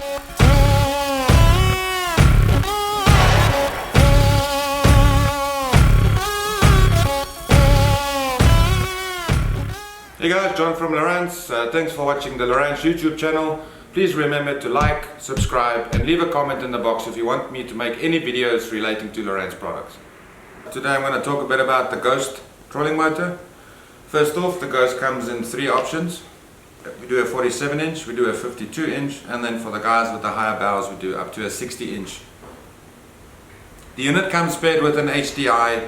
Hey guys, John from Lowrance. Thanks for watching the Lowrance YouTube channel. Please remember to like, subscribe and leave a comment in the box if you want me to make any videos relating to Lowrance products. Today I'm going to talk a bit about the Ghost trolling motor. First off, the Ghost comes in three options. We do a 47 inch, we do a 52 inch, and then for the guys with the higher bows we do up to a 60 inch. The unit comes paired with an HDI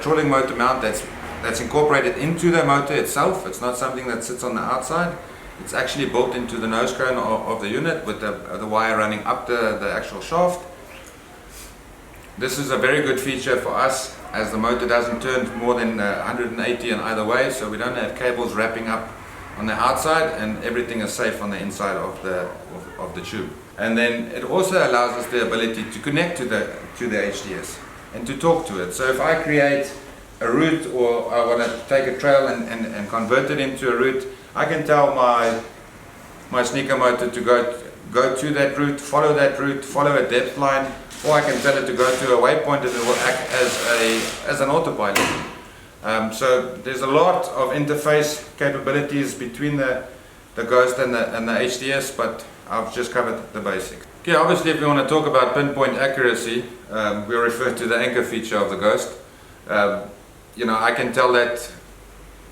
trolling motor mount that's incorporated into the motor itself. It's not something that sits on the outside. It's actually built into the nose cone of the unit with the wire running up the actual shaft. This is a very good feature for us as the motor doesn't turn more than 180 in either way, so we don't have cables wrapping up on the outside and everything is safe on the inside of the tube. And then it also allows us the ability to connect to the HDS and to talk to it. So if I create a route or I want to take a trail and convert it into a route, I can tell my sneaker motor to go to that route, follow a depth line, or I can tell it to go to a waypoint and it will act as an autopilot. So there's a lot of interface capabilities between the Ghost and the HDS, but I've just covered the basics. Okay, obviously if you want to talk about pinpoint accuracy, we refer to the anchor feature of the Ghost. I can tell that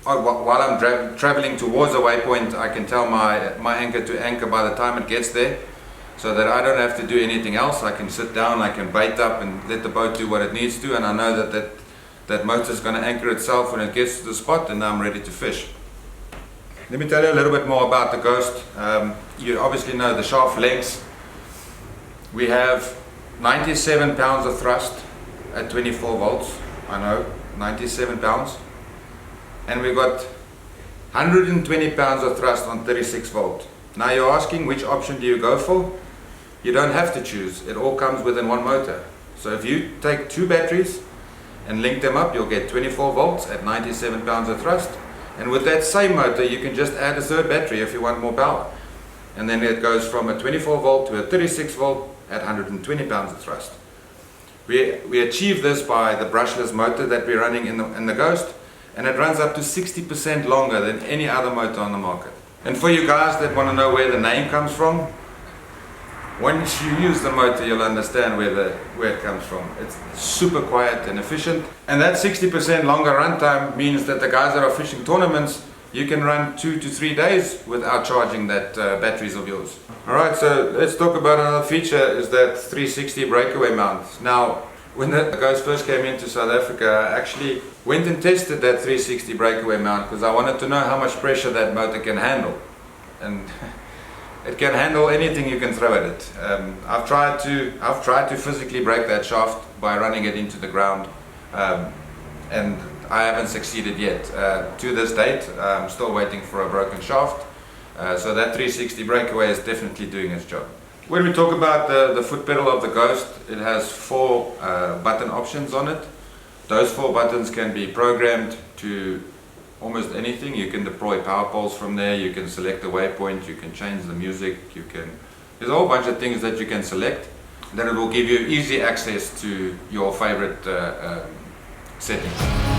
while I'm traveling towards a waypoint, I can tell my anchor to anchor by the time it gets there, so that I don't have to do anything else. I can sit down, I can bait up and let the boat do what it needs to, and I know that motor is going to anchor itself when it gets to the spot, and I'm ready to fish. Let me tell you a little bit more about the Ghost. You obviously know the shaft lengths. We have 97 pounds of thrust at 24 volts. I know, 97 pounds. And we've got 120 pounds of thrust on 36 volt. Now you're asking, which option do you go for? You don't have to choose. It all comes within one motor. So if you take two batteries and link them up, you'll get 24 volts at 97 pounds of thrust. And with that same motor, you can just add a third battery if you want more power. And then it goes from a 24 volt to a 36 volt at 120 pounds of thrust. We achieve this by the brushless motor that we're running in the Ghost, and it runs up to 60% longer than any other motor on the market. And for you guys that want to know where the name comes from, once you use the motor you'll understand where it comes from. It's super quiet and efficient, and that 60% longer runtime means that the guys that are fishing tournaments, you can run 2 to 3 days without charging that batteries of yours. Alright, so let's talk about another feature, is that 360 breakaway mount. Now, when the Ghost first came into South Africa, I actually went and tested that 360 breakaway mount because I wanted to know how much pressure that motor can handle. And it can handle anything you can throw at it. I've tried to physically break that shaft by running it into the ground, and I haven't succeeded yet. To this date, I'm still waiting for a broken shaft. So that 360 breakaway is definitely doing its job. When we talk about the foot pedal of the Ghost, it has 4 button options on it. Those 4 buttons can be programmed to almost anything. You can deploy power poles from there, you can select the waypoint, you can change the music, there's a whole bunch of things that you can select. Then it will give you easy access to your favorite settings.